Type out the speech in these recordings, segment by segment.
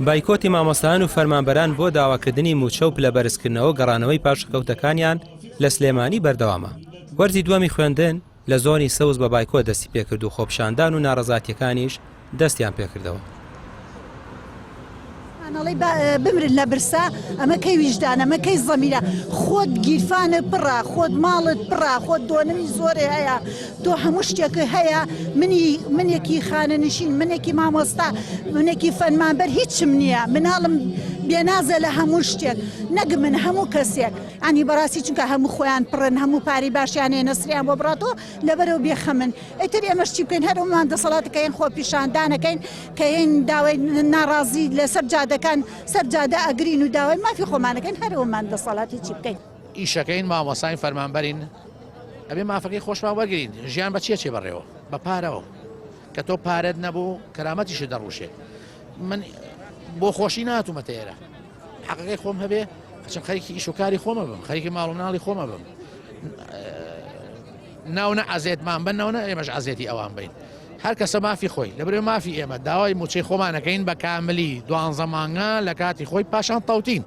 بایکۆتی مامۆستایان و فەرمانبەران بۆ داواکردنی موچە و پلەبەرزکردنەوە گەڕانەوەی پاشەکەوتەکانیان لە سلێمانی بەردەوامە. وەرزی دووەمی خوێندن لە زۆنی سەوز بە بایکۆ دەستی پێکرد و خۆپیشاندان و ناڕەزاتیەکانیش دەستیان پێکردەوە. ئەڵێ بمرن لە برسا ئەمە کەی ویژدانە ئەمە کەی زەمیرە خۆت گیرفانە پڕە خۆت ماڵت پڕە خۆت دۆنەوی زۆرێ هەیە تۆ هەموو شتێکە هەیە منێکی خانەنشین منێکی مامۆستا منێکی فەرمانبەر هیچم نییە مناڵم بێنازە لە هەموو شتێک نەگ من هەموو کەسێک ئەنی بەڕاستی چونکە هەموو خۆیان پڕن هەموو پاری باشیانێ نەسریان بۆ بڕاتۆ لەبەرەوە بێخەمن ئەتر ئێمەش چی بکەین هەرومان دەسەڵاتەکەین خۆپیشاندانەکەین کە هێن داوای ناڕازی لەسەر جادەکان سەرجادە ئەگرین و داوای مافی خۆمانەکەین هەروەمان دەسەڵاتی چی بکەین ئیشەکەین مامۆسای فەرمانبەرین ئەبێ مافەکەی خۆشمان وەرگین ژیان بە چێ بەڕێەوە بە پارەوە کە تۆ پارەت نەبوو کەرامەتیش دەڕوشێ من بۆ خۆشی ناتوومەتە ئێرە حەقەکەی خۆم هەبێ چەند خەریکی ئیش و کاری خۆمە بم خەریکی ماڵ و مناڵی خۆمە بم ناونە ئازێتمان بن ناونە ئێمەش ئازێتی ئەوان بین هەر کەسە مافی خۆی لەبرێ مافی ئێمە داوای موچەی خۆمانەکەین بە کاملی 12 مانگە لە کاتی خۆی پاشان تەوتین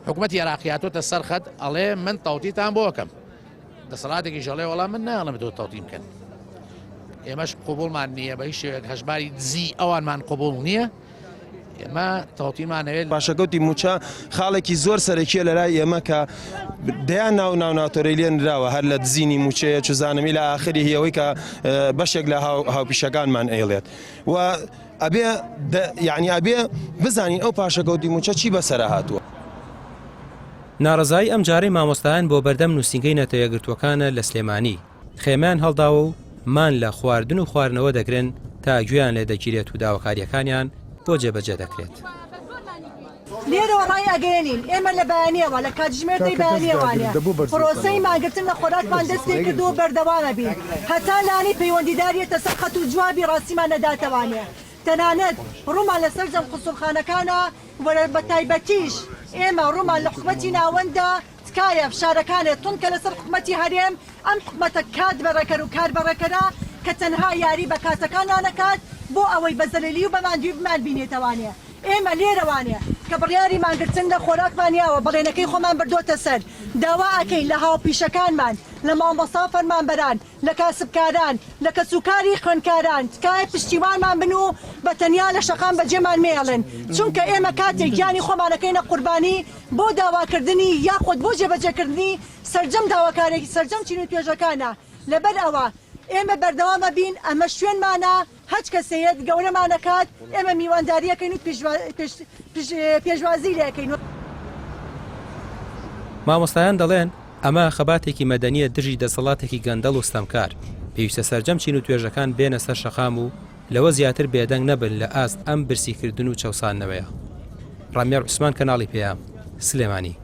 حکوومەتی عێراقیاتۆتە سەرخەت ئەڵێ من تەوتیتان بۆ بکەم دەسەڵاتێکی ژەڵێ وەڵام من ناڵم تۆ تەوتی بکەن ئێمەش قوبوڵمان نییە بە هیچ شێوێک هەژباری دزی ئەوانمان قوبوڵ نییە ئێمە تەوتیمانەوێت پاشەکەوتی موچە خاڵێکی زۆر سەرەکیە لە لای ئێمە کە دەیان ناوناتۆرەی لێنراوە هەر لە دزینی موچەیە چزانمی لە ئاخری هیەوەی کە بەشێک لە هاوپیشەکانمان ئەیڵێت و ئەبێ یعنی ئەبێ بزانین ئەو پاشەکەوتی موچە چی بەسەرە هاتووە. ناڕزایی ئەم جارەی مامۆستایان بۆ بەردەم نووسینگەی نەتەوەیەگرتوەکانە لە سلێمانی خێمان هەڵداوە و مان لە خواردن و خواردنەوە دەگرن تا گوێیان لێ دەگیرێت و داواکاریەکانیان بۆ جێبەجێ دەکرێت. لێرەوە ڕای ئەگەێنین ئێمە لە بەیانیەوە لە کاتژمێردەی بەیانیەوانە پرۆسەی ماگرتن لە خۆراکمان دەست پێ کردو و بەردەوامە بین هەتا لانی پەیوەندیداریەتە سەر خەت و جوابی ڕاستیمان نەداتەوانێ تەنانەت ڕوومان لەسەر جەم قوسوڵخانەکانە بە تایبەتیش ئێمە ڕوومان لە حکومەتی ناوەندە تکایە فشارەکانێت تون کە لەسەر حکومەتی هەرێم ئەم حکومەتە کات بەڕێکەر و کار بەڕێکەرە کە تەنها یاری بە کاتەکانان نەکات بۆ ئەوەی بەزەلیلی و بەماندوی بمان بینێتەوانێ ئێمە لێرەوانێ کە بڕیاری ماگرتن لە خۆراکمانیاوە بەڵێنەکەی خۆمان بردۆتە سەر داوا ئەکەین لە هاوپیشەکانمان لە مامۆستا فەرمانبەران لە کاسبکاران لە کەسوکاری خوێندکاران تکایە پشتیوانمان بن و بە تەنیا لە شەقام بەجێمان مێڵن چونکە ئێمە کاتێک گیانی خۆمانەکەینە قوربانی بۆ داواکردنی یاخود بۆ جێبەجێکردنی سەرجەم داواکارێکی سەرجەم چین و توێژەکانە لەبەر ئەوە ئێمە بەردەوامە بین ئەمە شوێنمانە هەچ کەسەیەک گەورەمانەکات ئێمە میوانداریەکەین و پێشوازی لەکەین. مامۆستایان دەڵێن ئەمە خەباتێکی مەدەنیە دژی دەسەڵاتێکی گەندەڵ و ستەمکار پێویستە سەرجەم چین و توێژەکان بێنە سەر شەقام و لەوە زیاتر بێدەنگ نەبن لە ئاست ئەم برسیکردن و چەوسانەوەیە. ڕامێر عوسمان کەناڵی پێیام سلێمانی.